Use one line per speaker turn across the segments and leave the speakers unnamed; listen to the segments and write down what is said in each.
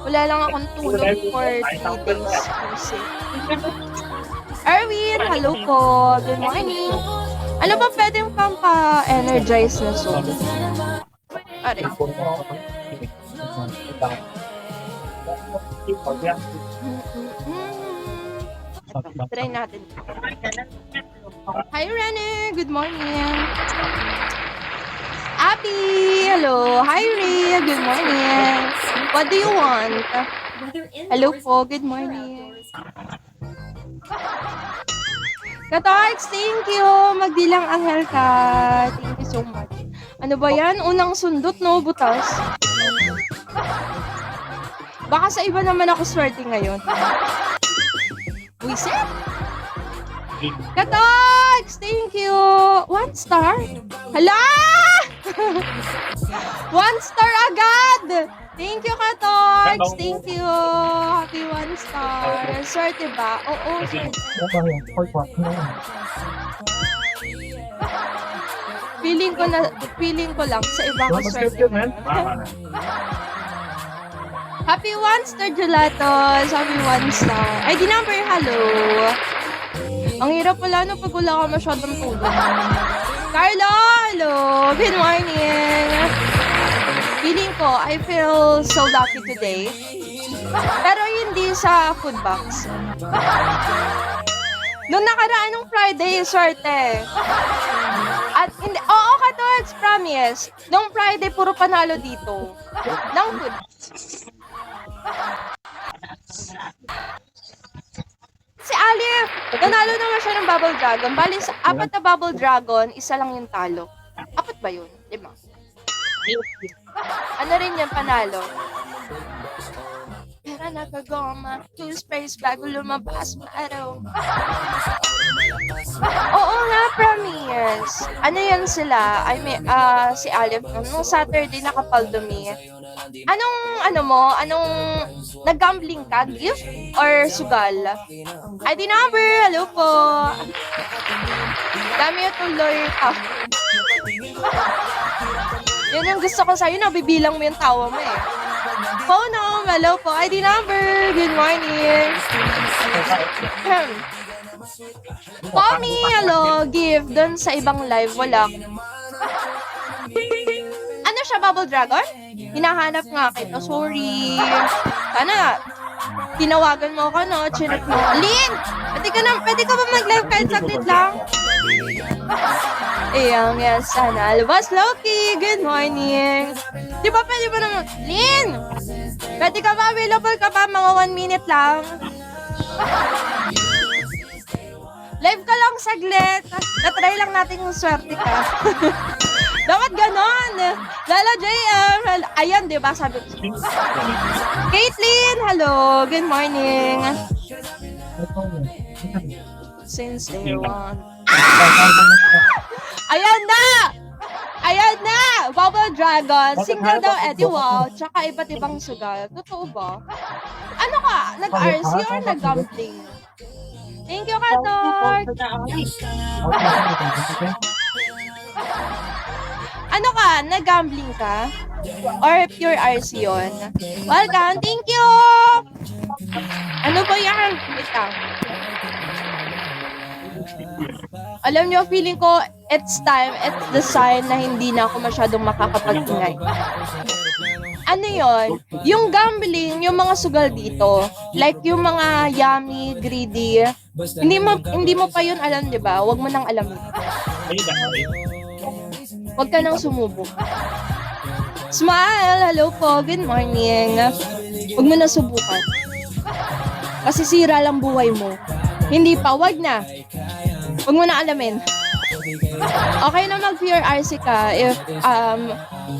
Wala lang akong tulog for 3 days. Kasi. Erwin, hello po. Good morning. Ano ba pwedeng pampa-energize na song? Are. Try natin. Hi, Rene. Good morning. Abby, hello. Hi, Ray. Good morning. What do you want? Hello po. Good morning. Katarks, thank you. Magdilang Angel ka. Thank you so much. Ano ba yan? Unang sundot, no? Butas. Baka sa iba naman ako swerte ngayon. Wisit? Katarks, thank you. 1 star? Hala! 1 star agad! Thank you, Katarks. Thank you. Happy 1 star. Swerte ba? Oo, swerte. Feeling ko lang sa iba ko swerte. Happy 1 star, Gelatos. Happy 1 star. ID number, hello. Ang hirap pala no pag wala ka masyadong tulog. Carlo, hello. Good morning. Feeling ko, I feel so lucky today. Pero hindi sa food box. Noong nakaraan ng Friday, swerte. At hindi, oo, Katox, promise. Noong Friday, puro panalo dito. Ng food. Si Alif, nanalo naman siya ng Bubble Dragon. Bali, sa 4 na Bubble Dragon, isa lang yung talo. 4 ba yun? 5. Ano rin yan, panalo? Pera na kagoma, 2 space bago lumabas araw. Oo nga, promise. Ano yan sila? I mean, si Alif, nung Saturday nakapaldumi. Anong nag-gambling ka? Gift or sugal? ID number, hello po. Dami yung tuloy ka. Yan yung gusto ko sa'yo, nabibilang mo yung tawa mo eh. Phone hello po. ID number, good morning. Tommy, hello. Give doon sa ibang live, wala. Ano siya, Bubble Dragon? Hinahanap nga kita, sorry. Sana, tinawagan mo ako, no? Chinut mo. Lin! Pwede ka ba mag-live kahit saglit lang? Iyang yes, sana. Labas, Loki. Good morning. Di ba pwede ba naman? Lin! Pwede ka ba? Available ka ba? Mga 1 minute lang. Live ka lang saglit. Natry lang natin yung swerte ka. Dapat ganon. Lala JM. Ayan, di ba? Sabi ko. Caitlin, hello. Good morning. Since day one. Ayan na! Ayan na! Bubble Dragon. Single daw, Eddie Wow. Tsaka iba't ibang sugal. Totoo ba? Ano ka? Nag-RC or nag-gambling? Thank you, Kator. Ano ka? Nag-gambling ka? Or pure RC yun? Welcome. Thank you! Ano ba yan? Wait lang. Alam niyo, feeling ko, it's the sign na hindi na ako masyadong makakapag-ingay. Ano yon? Yung gambling, yung mga sugal dito, like yung mga yummy, greedy, hindi mo pa yun alam, di ba? Huwag mo nang alamin. Huwag ka nang sumubok. Smile! Hello po, good morning. Huwag mo na subukan. Kasi sira lang buhay mo. Hindi pa, wag na. Huwag mo na alamin. Okay na mag-pure RC ka if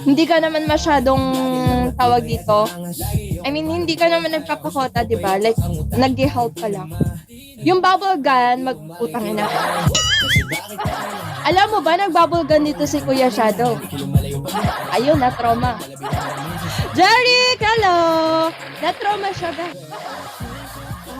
hindi ka naman masyadong tawag dito. I mean, hindi ka naman nagpapakota, di ba? Like, nag-help ka lang. Yung bubble gun, mag-utang na. Alam mo ba, nag-bubble gun dito si Kuya Shadow. Ayun, na-trauma. Jerry, hello! Na-trauma siya ba?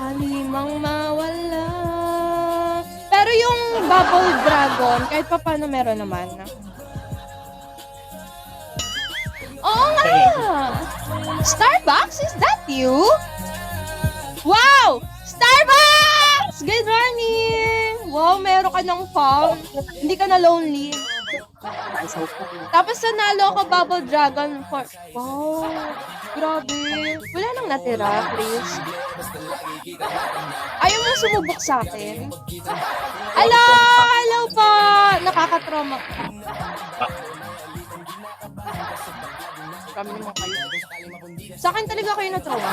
Halimang mawala. Pero yung Bubble Dragon, kahit pa paano meron naman. Oo nga! Starbucks? Is that you. Wow! Starbucks! Good morning! Wow, meron ka ng farm. Hindi ka na lonely. Tapos nanalo ka Bubble Dragon for... Wow! Grabe. Wala nang natira, Chris. Ayaw mo sumubok sa akin? Hello! Hello po! Nakakatrauma. Kami naman kayo. Sa akin talaga kayo na-trauma.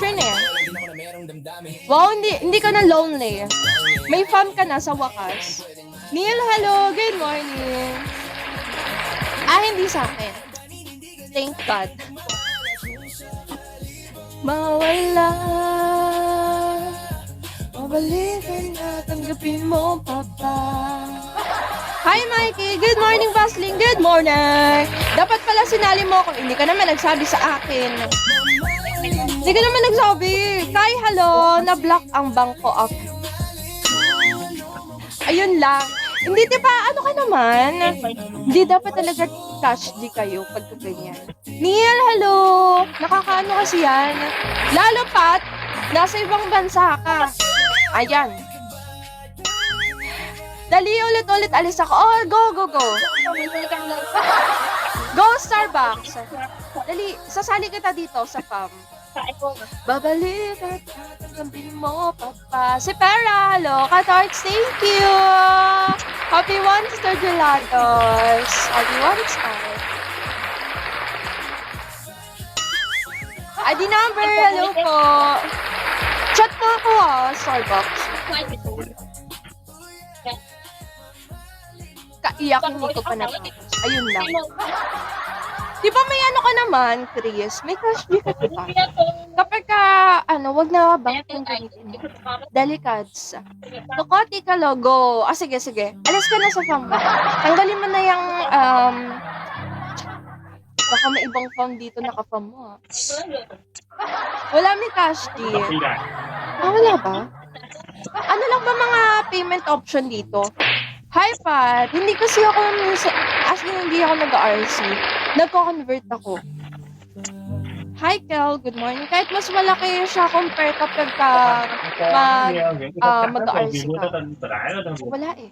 Sure na yan. Wow, hindi ka na lonely. May fam ka na sa wakas. Neil, hello. Good morning. Hindi sa akin. Thank God. Mawala. Mabalikan na. Tanggapin mo, Papa. Hi, Mikey. Good morning, Vasling. Good morning. Dapat pala sinali mo ako. Hindi ka naman nagsabi sa akin. Hindi ka naman nagsabi. Kai, hello. Na-block ang bangko up. Ayun lang. Hindi, diba? Ano ka naman? Hindi dapat talaga cash di kayo pagka ganyan. Neil, hello. Nakakaano kasi yan. Lalo pat, nasa ibang bansa ka. Ayan. Dali, ulit-ulit alis ako. Oh, go. Go, Starbucks. Dali, sasali kita dito sa farm. Babalik at sabihin mo, Papa. Si Pera, hello. Katarts, thank you. Happy Monster Gelatos. Happy Monster. ID number, hello po. Chat po ako Starbucks. Kaiyakin ko pa natapos. Ayun lang. Di ba may ano ka naman, Chris? May crush di ka diba? Kapag ka, wag na bank yung gamitin. Delicads. Tukoti ka logo. Sige. Alis ka na sa farm mo. Tanggalin mo na yung, baka may ibang farm dito naka-farm mo. Wala may cash di. Wala ba? Ano lang ba mga payment option dito? Hi, Pat. Hindi kasi ako hindi ako nag-RC. Nagko-convert ako. Hi, Kel. Good morning. Kahit mas malaki siya compare kapag mag-RC ka. Wala eh.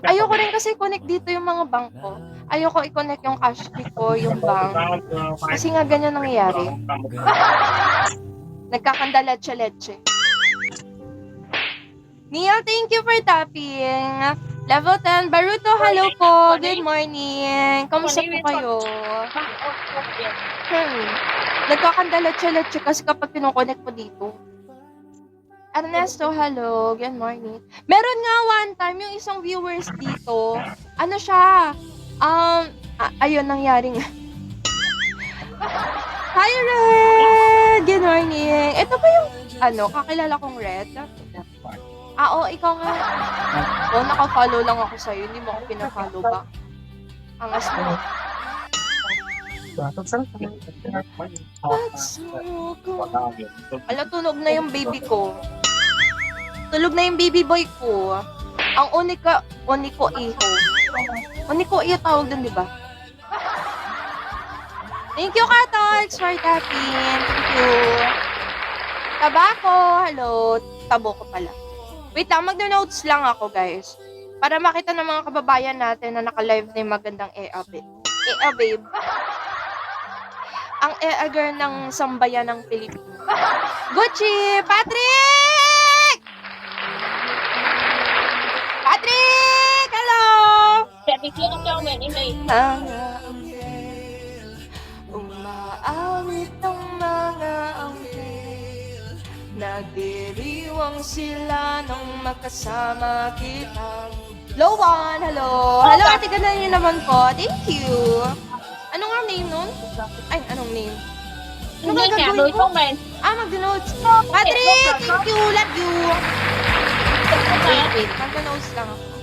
Ayoko rin kasi connect dito yung mga bangko. Ayoko i-connect yung cash ko, yung bank. Kasi nga ganyan nangyayari. Nagkakandala leche. Neil, thank you for tapping. Level 10. Baruto, hello po. Good morning. Kamusta po kayo? Nagkakandala-leche kasi kapag pinoconnect po dito. Ernesto, hello. Good morning. Meron nga one time yung isang viewers dito. Ano siya? Ayun, nangyari nga. Hi, Red! Good morning. Ito ba yung, kakilala kong Red? Oo, ikaw nga. Naka-follow lang ako sa'yo. Hindi mo ako pina-follow ba? Angas mo. Tunog na yung baby ko. Tulog na yung baby boy ko. Ang Oniko Iho. Oniko Iho tawag dun, di ba? Thank you, Katox, for tapping. Thank you. Tabako, hello. Tabo ko pala. Wait lang, mag-notes lang ako, guys. Para makita ng mga kababayan natin na naka-live na yung magandang babe. Babe. Ang girl ng sambayan ng Pilipinas. Gucci! Patrick! Patrick! Hello! Umaawit ng mga anghel, nagdiriwang sila nang makasama kita. Low one, hello. Hello, ate, ganda niyo naman po. Thank you. Ano nga name nun? Ay, anong name? Ano nga gagawin ko? Mag-notes. Patrick, thank you. Love you. Wait. Mag-notes lang ako.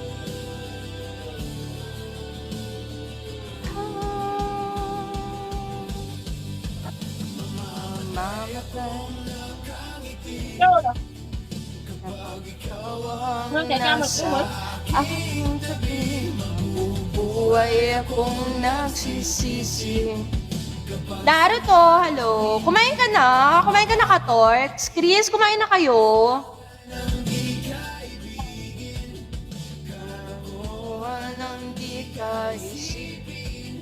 Aking tabi, bubuhay akong nagsisisi. Naruto, hello. Kumain ka na? Kumain ka na, Katorks? Chris, kumain na kayo? Walang di ka isipin.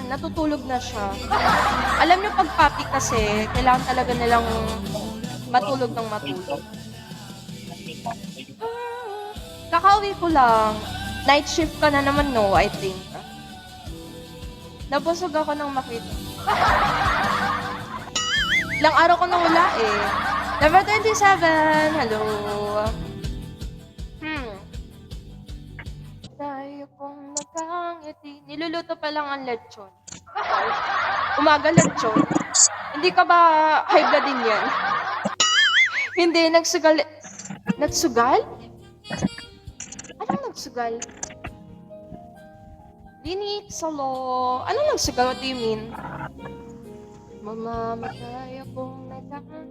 Natutulog na siya. Alam niyo, pag papi kasi, kailangan talaga nilang matulog ng matulog. Kakauwi ko lang. Night shift ka na naman, no, I think. Nabusog ako ng makita. Ilang araw ko nang wala eh. Number 27, hello. Tayo kong nakangiti. Niluluto pa lang ang lechon. Umaga lechon. Hindi ka ba high blood din yan? Hindi, nagsugal. Nagsugal? Anong nagsugal? Linik, solo. Anong nagsugal? What do you mean? Mamamatay akong nagkakangiti.